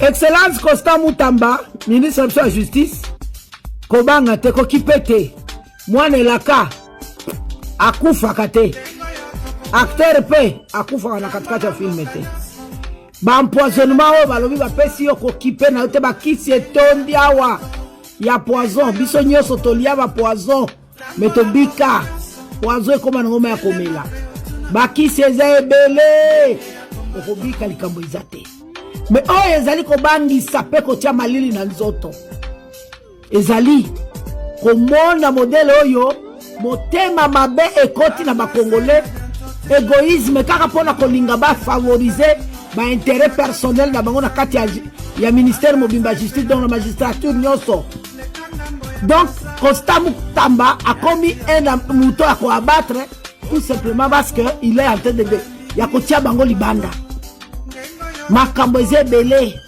Excellence Constant Mutamba, ministre de la Justice, Kobanga te kokipete, mwane laka, akufa kate, acteur pe, akufa na katikati ya film te. Ba empoisonnement o balobi ba pesi yo kokipe na yote ba kisi etondi awa ya poison, biso nyoso tolia ba poison, metobika, poison ekoma na ngoma ya komela. Ba kisi eza ebele, okobika likambo izate. Mais oh ezali ko bangisa pe ko tia malili na nzoto. Ezali ko mona modele oyo motema mabe ekoti na ba congolais égoïsme kaka pona ko linga ba favoriser ba intérêt personnel na bango na kati ya ministère mobimba justice dans la magistrature nyoso. Donc Constant Mutamba a commis un mouton à quoi abattre tout simplement parce que il est en train de ya ko tia bango libanda. Makambo ebele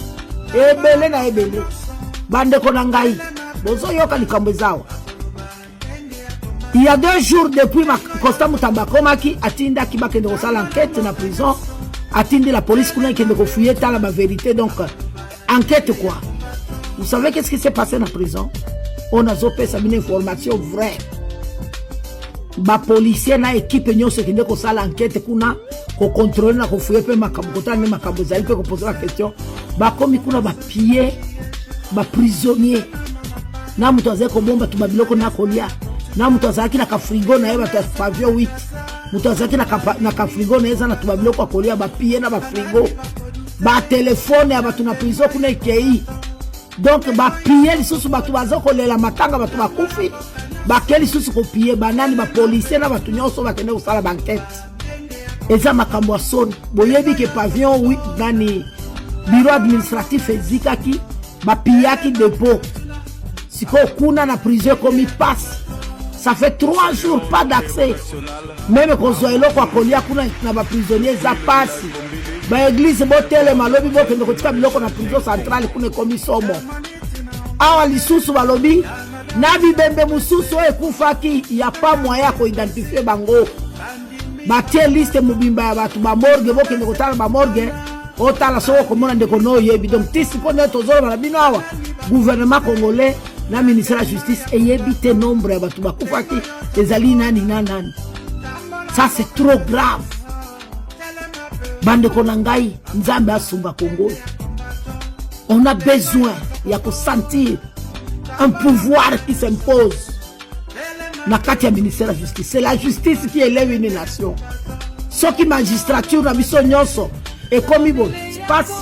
ebele na ebele bande kona ngai bozo yoka likambo zawa. Il y a 2 jours depuis Constant Mutamba komaki atinda ki bakende ko sala enquête na prison, atindi la police kuna kende ko fouiller ta la vérité. Donc enquête quoi. Vous savez qu'est-ce qui s'est passé na prison? On a zopé sa une information vraie. Ba policier na équipe nyonso kende ko sala enquête kuna ko contrôler na ko fouiller pe makambo kota ne makambo zali pe ko poser la question ba komi kuna ba piller ba prisonnier na muto azé ko bomba tu babiloko na kolia na muto azaki na ka frigo na yeba ta pavio 8 muto azaki na ka frigo na eza na tu babiloko kolia ba piller na ba frigo ba téléphone ya batu na prison kuna ikei. Donc ba piller lisusu batu bazoko lela matanga batu bakufi ba keli susu ko piller banani ba policier na batu nyonso bakende usala banquette. Eza makambo asoni boyebi ke pavillon 8 nani bureau administratif ezikaki ba pillaki dépôt siko kuna na prison comme passe. Ça fait 3 jours pas d'accès. Même ko zoelo kwa kolia kuna na ba prisonniers za passe. Ba église botele malobi bokende ko tika biloko na prison centrale kuna komi somo. Awa lisusu balobi na bibembe mususu ekufaki ya pa moya ko identifier bango. Batie liste mubimba ya batu ba morgue bokende kotala ba morgue otala soko komona ndeko no yebi. Donc tisi pone tozolo barabino awa gouvernement congolais na ministère de la justice eyebite nombre ya batu bakufaki ezali nani na nani. Ça c'est trop grave. Bande konangai nzambe asunga Congo. On a besoin ya ko sentir un pouvoir qui s'impose. Na kati ya ministère de la justice, c'est la justice qui élève une nation. Ce qui magistrature na biso nyonso et comme bon passe.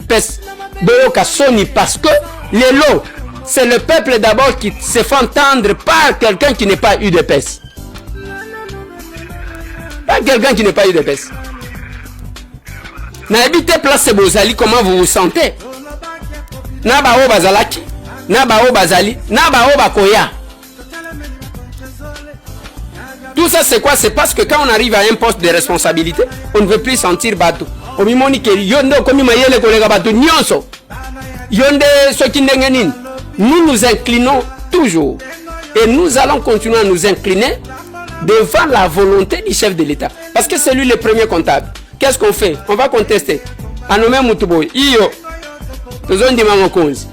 Pes Boyoka Sony parce que les lots, c'est le peuple d'abord qui se fait entendre par quelqu'un qui n'est pas eu de pes. Pas quelqu'un qui n'est pas eu de pes. Na habité place Bozali, comment vous vous sentez? Na bao bazalaki, na bao bazali, na bao bakoya. Tout ça c'est quoi? C'est parce que quand on arrive à un poste de responsabilité, on ne veut plus sentir bateau. Omimoni ke yondo komi mayele kolega bateau nyonso. Yonde soki ndengenin. Nous nous inclinons toujours et nous allons continuer à nous incliner devant la volonté du chef de l'État parce que c'est lui le premier comptable. Qu'est-ce qu'on fait? On va contester. Anome Mutuboy, iyo tozondi mamokonzi.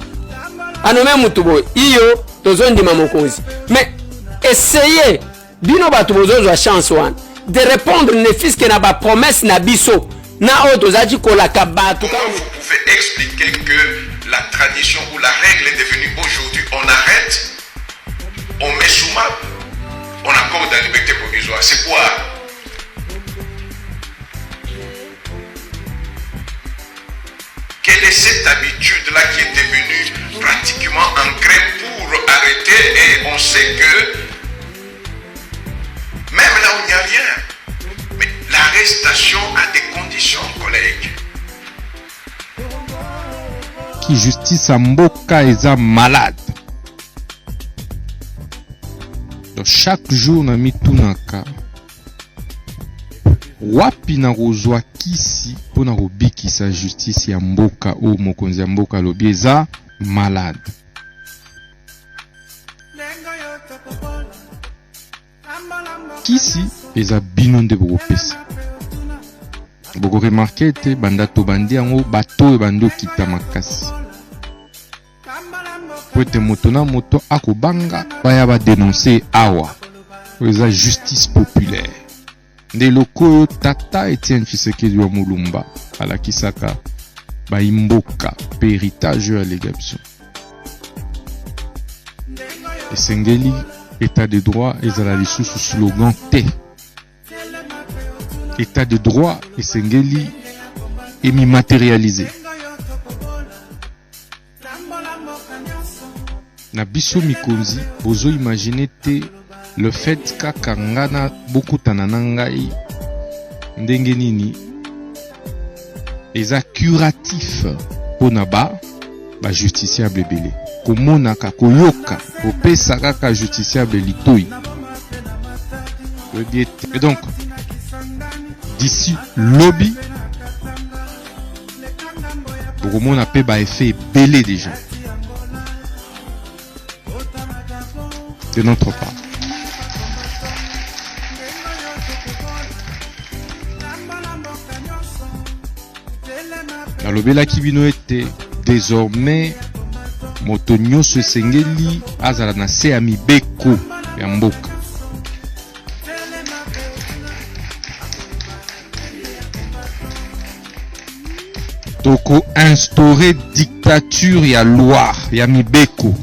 Anome Mutuboy, iyo tozondi mamokonzi. Mais essayez bino batu bozozo a chance one de répondre ne fils que na ba promesse na biso na otozaji kolaka batu. Vous pouvez expliquer que la tradition ou la règle est devenue aujourd'hui on arrête, on met sous main, on accorde la liberté provisoire. C'est quoi? Quelle est cette habitude-là qui est devenue pratiquement ancrée pour arrêter et on sait que même là où il n'y a rien, mais l'arrestation a des conditions, collègues. Qui justice à Mboka est malade. Donc chaque jour na mitunaka wapi na rozwa kisi pona robiki sa justice ya mboka ou mokonzi ya mboka lobi eza malade. kisi eza bino nde bokopesa. Boko remarqué te banda to bandi yango bato bando kita makasi. Poete moto na moto akobanga baya ba dénoncer awa. Eza justice populaire. Nde loko tata Etienne Tshisekedi wa Mulumba alakisaka ba imboka héritage ya legabso. Esengeli état de droit ezala lisusu slogan te. État de droit esengeli emi matérialisé. Na biso mikonzi bozo imaginer te le fait kaka ngana bokutana na ngai ndenge nini eza curatif pona ba justiciable ebele komona kaka koyoka kopesa kaka justiciable litoi. Et donc d'ici lobby bokomona pe ba effet ebele déjà de notre part. Alobela kibino ete désormais moto nyonso esengeli azala na se ya mibeko ya mboka. Toko instaurer dictature ya loi ya mibeko.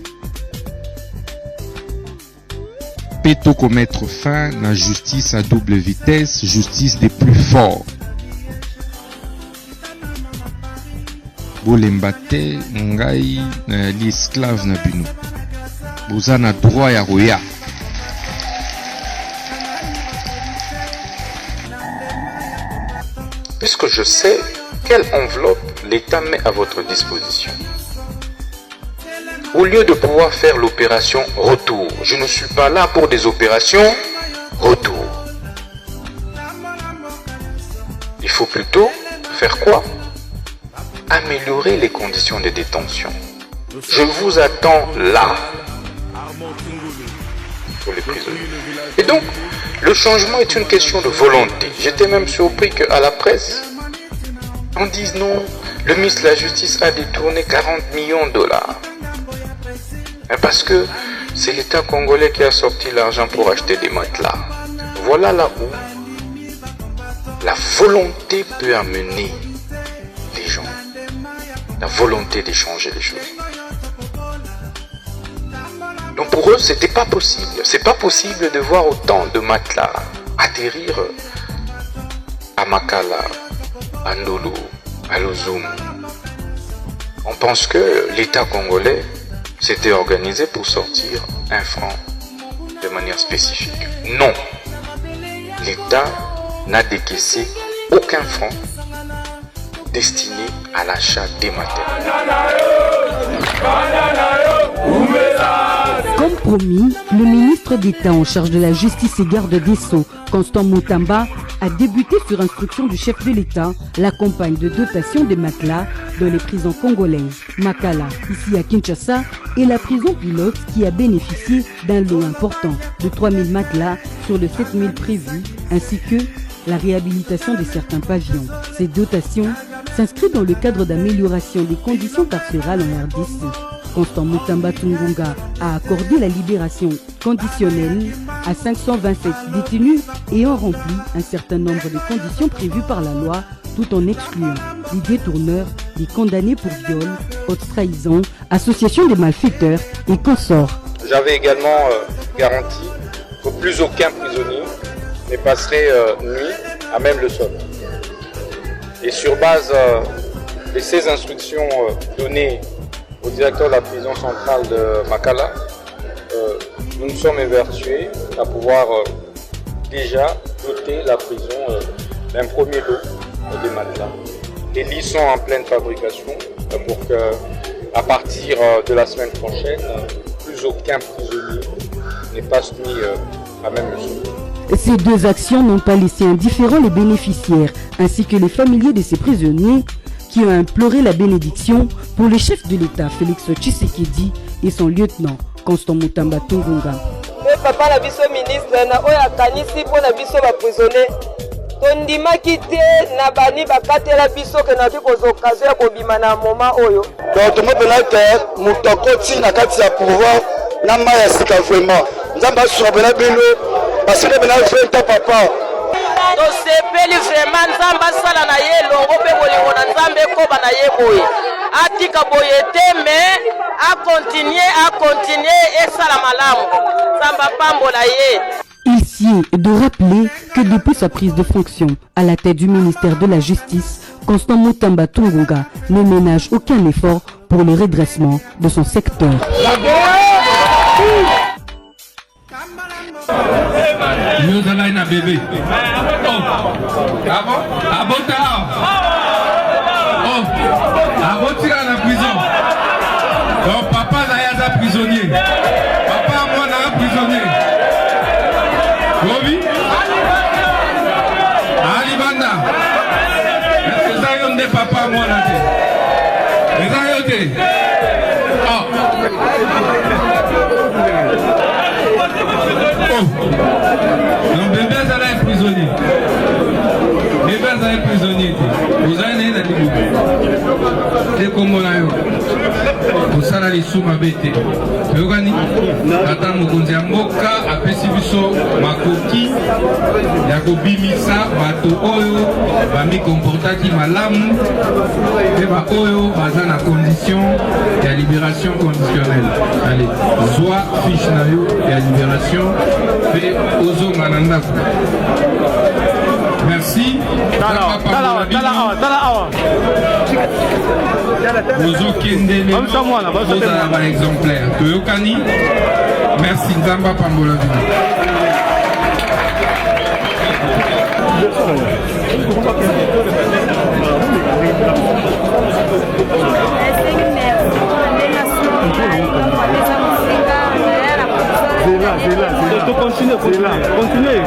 Peto mettre fin na justice à double vitesse, justice des plus forts. Bolembate ngai na li esclave na bino. Boza na droit ya roya. Puisque je sais quelle enveloppe l'État met à votre disposition. Au lieu de pouvoir faire l'opération retour, je ne suis pas là pour des opérations retour. Il faut plutôt faire quoi? Améliorer les conditions de détention. Je vous attends là pour les prisonniers. Et donc, le changement est une question de volonté. J'étais même surpris qu'à la presse, on dise non, le ministre de la Justice a détourné 40 millions de dollars. Parce que c'est l'État congolais qui a sorti l'argent pour acheter des matelas. Voilà là où la volonté peut amener les gens. La volonté d'échanger les choses. Donc pour eux, c'était pas possible. C'est pas possible de voir autant de matelas atterrir à Makala, à Ndolo, à Lozum. On pense que l'État congolais s'était organisé pour sortir un franc de manière spécifique. Non. L'État n'a décaissé aucun franc destiné à l'achat des matériels. Comme promis, le ministre d'État en charge de la justice et garde des Sceaux, Constant Mutamba, a débuté sur instruction du chef de l'État la campagne de dotation des matelas dans les prisons congolaises. Makala, ici à Kinshasa, est la prison pilote qui a bénéficié d'un lot important de 3000 matelas sur les 7000 prévus, ainsi que la réhabilitation de certains pavillons. Ces dotations s'inscrivent dans le cadre d'amélioration des conditions carcérales en RDC. Constant Mutamba Tungunga a accordé la libération conditionnelle à 527 détenus ayant rempli un certain nombre de conditions prévues par la loi, tout en excluant les détourneurs, les condamnés pour viol, haute trahison, association des malfaiteurs et consorts. J'avais également garanti que plus aucun prisonnier ne passerait nuit à même le sol. Et sur base de ces instructions données au directeur de la prison centrale de Makala, nous nous sommes évertués à pouvoir déjà doter la prison d'un premier lot de matelas. Les lits sont en pleine fabrication pour que, à partir de la semaine prochaine, plus aucun prisonnier ne passe nuit à même le sol. Ces deux actions n'ont pas laissé indifférents les bénéficiaires ainsi que les familiers de ces prisonniers qui ont imploré la bénédiction pour le chef de l'État Félix Tshisekedi et son lieutenant Constant Mutamba Tungunga. papa na biso ministre na oyo akanisi mpo na biso baprisonnier tondimaki te na bani bakatela biso ke na bikoza okazo ya kobima na moma oyo donc tomopena te moto akoti na kati ya pouvoir na mai ya sika vraiment nzambe asuka pena bino basili pena 20 ans papa tosepeli vraiment nzambe asala na ye elongo mpe bolingo na nzambe ekoba na ye boye atika boye te mais akontinue esala malamu nzambe apambola ye. Il sied de rappeler que depuis sa prise de fonction à la tête du ministère de la Justice, Constant Mutamba Tungunga ne ménage aucun effort pour le redressement de son secteur. Nous allons un bébé. À la prison. Donc papa n'a prisonnier. Papa moi n'a prisonnier. Oui. Ali Banda. Est-ce que ça y est papa moi là? Mais ça y est. Donc bébé ça est prisonnier. Bébé ça est prisonnier. Vous avez une idée. C'est comme on a eu. Vous savez les sous ma bête. Vous voyez, attends mon conseil moka apesi biso makoki ya kobimisa bato oyo bami comportaki malamu et ba oyo baza na condition ya libération conditionnelle. Allez, soit fiche na yo ya libération pe ozonga na ndako. Merci. Vous exemplaire. Toyokani. Merci Nzamba Pambola. Continuez.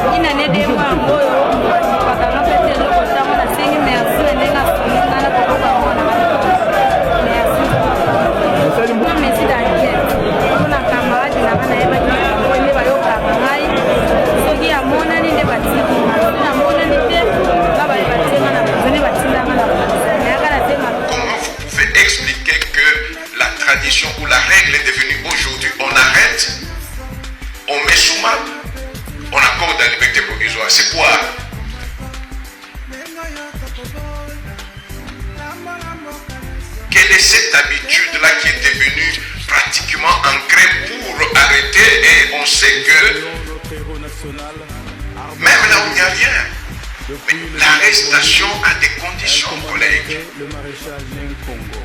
Expliquer que la tradition ou la règle est devenue aujourd'hui, on arrête, on met sous main, on accorde la liberté provisoire. C'est quoi? Quelle est cette habitude-là qui est devenue pratiquement ancrée pour arrêter, et on sait que même là où il n'y a rien, mais l'arrestation a des conditions, collègues. Le maréchal Congo.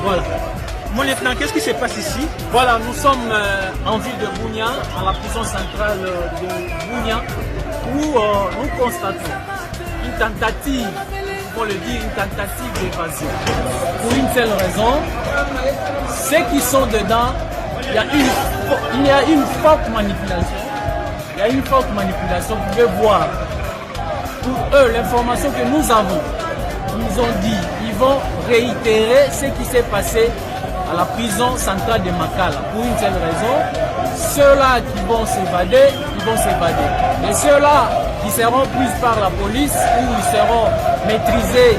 Voilà. Mon lieutenant, qu'est-ce qui se passe ici? Voilà, nous sommes en ville de Bunia, à la prison centrale de Bunia, où nous constatons une tentative, pour le dire, une tentative d'évasion. Pour une seule raison, ceux qui sont dedans, il y a une forte manipulation. Il y a une forte manipulation, vous pouvez voir. Pour eux, l'information que nous avons, ils nous ont dit, ils vont réitérer ce qui s'est passé à la prison centrale de Makala. Pour une seule raison, ceux-là qui vont s'évader, ils vont s'évader. Et ceux-là qui seront pris par la police ou ils seront maîtrisés,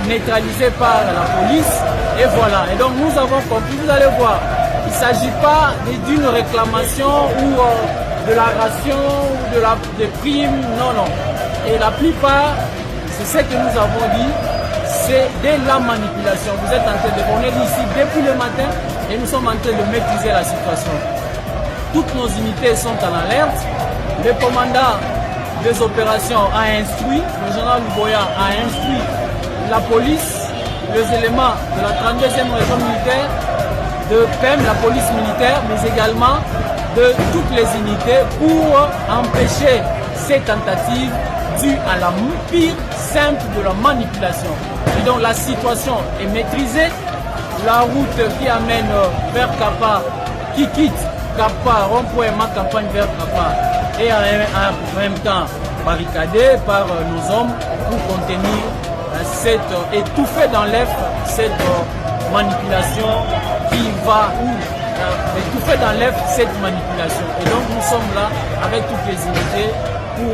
neutralisés par la police. Et voilà. Et donc nous avons compris, vous allez voir, il ne s'agit pas d'une réclamation ou de la ration ou de primes, non, non. Et la plupart, c'est ce que nous avons dit, c'est de la manipulation. Vous êtes en train de connaître ici depuis le matin et nous sommes en train de maîtriser la situation. Toutes nos unités sont en alerte. Le commandant des opérations a instruit, le général Luboya a instruit la police, les éléments de la 32e région militaire, de PEM, la police militaire, mais également de toutes les unités pour empêcher ces tentatives dues à la pire simple de la manipulation. Et donc la situation est maîtrisée. La route qui amène vers Kapa, qui quitte Kapa, rond-point ma campagne vers Kapa, et en même temps barricadée par nos hommes pour contenir étouffer dans l'œuf cette manipulation qui va étouffer dans l'œuf cette manipulation. Et donc nous sommes là avec toutes les unités pour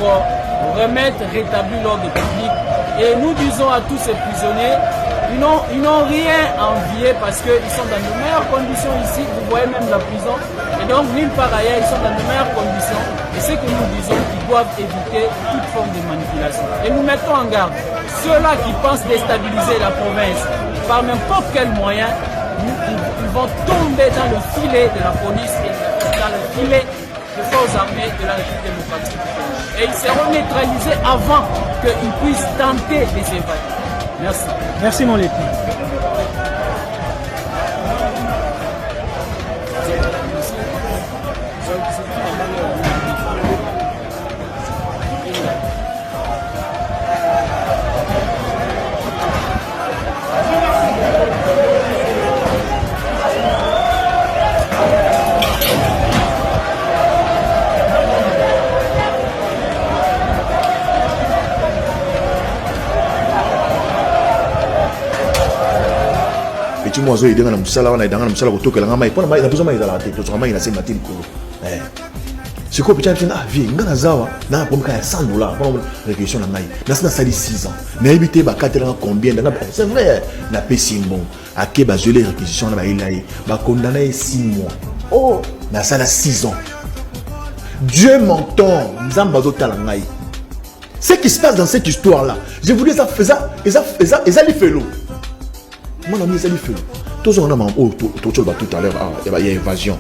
rétablir l'ordre public. Et nous disons à tous ces prisonniers, ils n'ont rien envié parce qu'ils sont dans de meilleures conditions ici. Vous voyez même la prison. Et donc nulle part ailleurs, ils sont dans de meilleures conditions. Et ce que nous disons, qu'ils doivent éviter toute forme de manipulation. Et nous mettons en garde ceux-là qui pensent déstabiliser la province par n'importe quel moyen, ils vont tomber dans le filet de la police et dans le filet des forces armées de la République démocratique. Et ils seront neutralisés avant qu'ils puissent tenter de s'évader. Merci. Merci mon lieutenant. Moi, je suis dans le salon, on est dans le salon, on est dans le salon, on est dans le salon, on est dans le salon, on est dans le salon, c'est quoi peut-être ah vie ngana zawa na pour me $100 pour réquisition na ngai na ça dit 6 ans na éviter ba 4 ans combien c'est vrai na pesi bon ake ba gelé réquisition na ba ilayi ba condamné 6 mois oh na ça na 6 ans Dieu m'entend nzamba zotala ngai ce qui se passe dans cette histoire là je voulais ça li felo mon ami ça li felo tous on a tout à l'heure il y a évasion.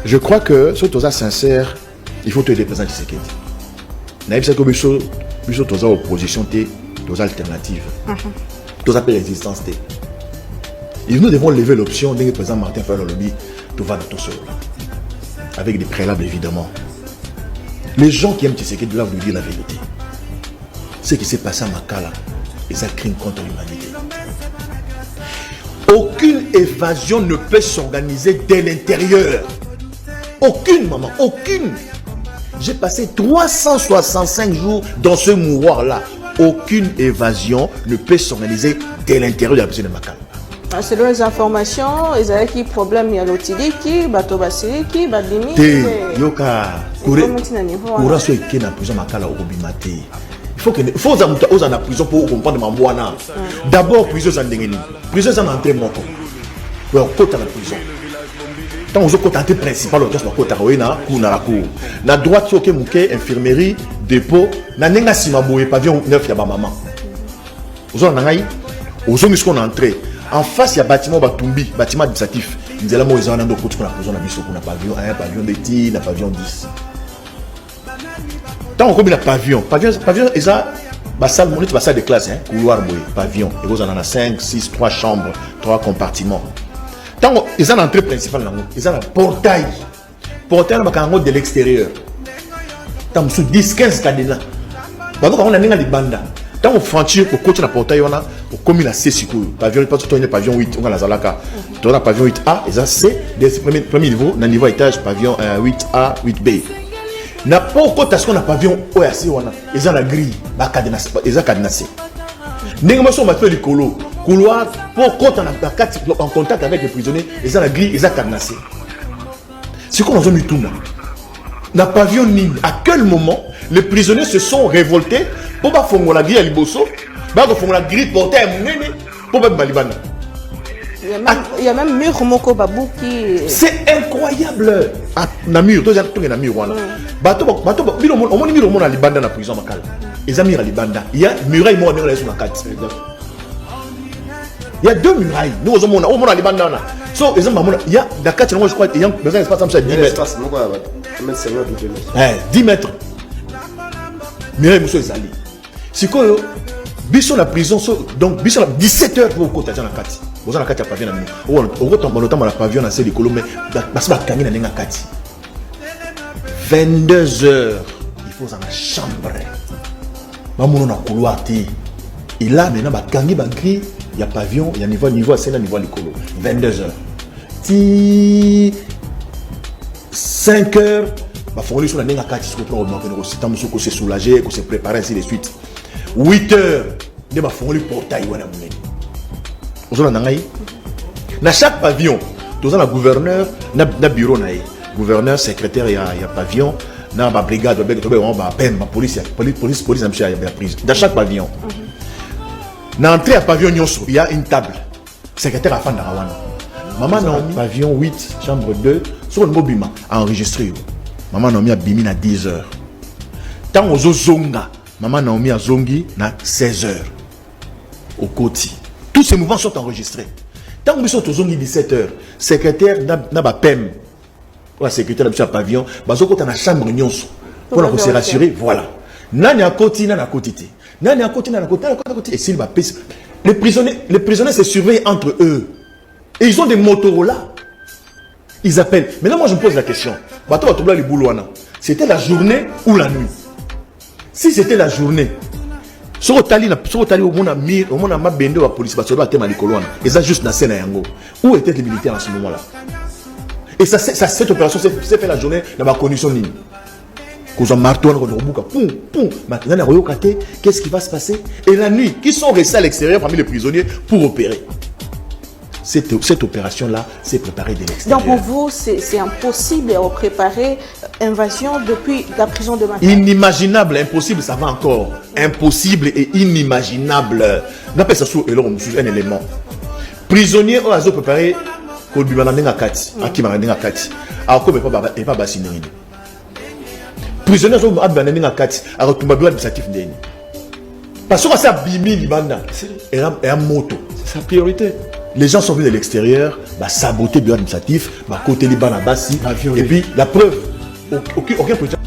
Je crois que, si tu es sincère, il faut te représenter ce qu'il dit. Si tu es en opposition, tu es alternative. Tu es en résistance. Et nous devons lever l'option d'un président Martin Fayulu, tu vas dans tout seul. Avec des préalables, évidemment. Les gens qui aiment Tshisekedi doivent lui dire la vérité. Ce qui s'est passé à Makala, c'est un crime contre l'humanité. Aucune évasion ne peut s'organiser dès l'intérieur. Aucune, maman, aucune. J'ai passé 365 jours dans ce mouroir-là. Aucune évasion ne peut s'organiser dès l'intérieur de la prison de Makala. Selon les informations, il y a des problèmes, il y a l'Otidiki, Batobasiriki, Badimi. Yoka, Koura soit qui dans la prison de Makala au Bimate. Il faut que la prison pour comprendre Mambouana. D'abord, prison Zandengeni. Prison Zandengeni est mort. Pour côté la prison. Tant aux côtés principal, on a côté na droite sur ke infirmerie dépôt na nenga simaboué pavillon 9 ya ba maman. Aux on ngai aux hommes qu'on entré en face il y a bâtiment Batumbi bâtiment administratif. Nous allons aux ando côté pour la prison na biso pour na pavillon 1 pavillon de ti na pavillon 10. Tant on combien pavillon et ça ba salle monite ba salle de classe hein couloir boy pavillon et vous en a 5 6 3 chambres 3 compartiments. Tant ils ont l'entrée principale, ils ont le portail. Portail de l'extérieur. Tant sous 10-15 cadenas. Quand on a des bandes. Tant on franchit au côté de la portail, on a comme il a 6 pavillon, pas tout pavillon 8, on a la Zalaka. On a pavillon 8A, et ça c'est premier niveau, dans le niveau étage, pavillon 8A, 8B. N'a pas au ce qu'on a pavillon OAC, ils ont la grille, ils ont cadenassé. Négociation m'a fait le couloir pour quand on en contact avec les prisonniers, ils ont la grille, ils ont cadenassé. C'est qu'on a mis tout là. N'a pas vu à quel moment les prisonniers se sont révoltés pour pas faire la grille à Liboso, pour faire la grille portée à Mounéné, pour pas Balibana. Il y a même Mur Moko Babou qui. C'est incroyable. Namur, toi j'ai Namur voilà. Bateau, on m'a mis au monde à Libanda dans la prison Makala. Ils ont mis à Libanda. Il y a muraille moi dans la sur la carte. Il y a 2 murailles. Nous au monde à Libanda là. So ils ont il y a Dakar je crois il y a besoin d'espace comme ça 10 mètres. 10 mètres. Mireille Mousso ezali. Sikoyo biso la prison donc biso la 17h pour kota na kati. Boza na kati ya pavillon na mino. O tomba notamment la pavillon na c'est likolo mais parce que kangi na nenga kati. 22h il faut dans la chambre. Mamono na couloir ti. Et là maintenant ba kangi ba gris, il y a pavillon, il y a niveau à scène niveau likolo. 22h. Ti 5h bah faut aller sur la nenga kati pour prendre le système pour se soulager, pour se préparer ainsi de suite. 8h de ba faut aller portail wana mune. Ozo na ngai. Na chaque pavillon, tous na gouverneur na bureau na gouverneur, secrétaire il y a pavillon, na ba brigade ba police na monsieur ya prise. Dans chaque pavillon. Na entrée à pavillon nyonso, il y a une table. Secrétaire afanda wana. Maman Naomi, pavillon 8, chambre 2, sur le mobima, enregistré. Maman Naomi a bimi à 10h. Tant aux zonga, Maman Naomi a zongi à 16h. Au côté. Tous ces mouvements sont enregistrés. Tant que sont aux zongi 17h, secrétaire n'a pas PEM. Pour la secrétaire de pavillon, bazo côté na chambre nyonso. Pour se rassurer, voilà. Nani à côté, nani à côté. Nani à côté, nani à côté. Et s'il va payer. Les prisonniers se surveillent entre eux. Et ils ont des Motorola. Ils appellent. Maintenant, moi, je me pose la question. C'était la journée ou la nuit? Si c'était la journée, sur le au monde a bendé la police, et ça juste dans la scène. Où étaient les militaires en ce moment-là? Et cette opération s'est fait la journée dans ma condition ligne. Maintenant, qu'est-ce qui va se passer? Et la nuit, qui sont restés à l'extérieur parmi les prisonniers pour opérer? Cette opération-là s'est préparée de l'extérieur. Donc pour vous, c'est impossible de préparer invasion depuis la prison de Makala. Inimaginable, impossible, ça va encore. Impossible et inimaginable. On appelle ça sous un élément. Prisonniers ont préparé pour le Kati. Kati. Alors, comme il n'est pas bassiné. Prisonniers ont préparé Kati. Alors, tout le monde administratif. Parce que ça bimi Libanda. Et un moto. C'est sa priorité. Les gens sont venus de l'extérieur, saboter le bureau administratif, côté Liban à Bassi, et puis la preuve, aucun président.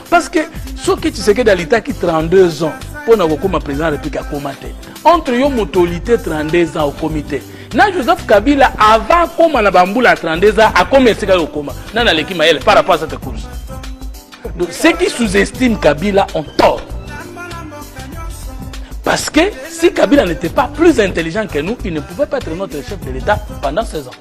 Parce que ce qui tu sais que dans l'État qui 32 ans, pour nous comme président de la République à commander, entre eux, motorité 32 ans au comité. Na Joseph Kabila, avant comme à la bamboula 32 ans, a commercé au coma. Nana l'équipe par rapport à cette course. Donc ceux qui sous-estiment Kabila ont tort. Parce que si Kabila n'était pas plus intelligent que nous, il ne pouvait pas être notre chef de l'État pendant 16 ans.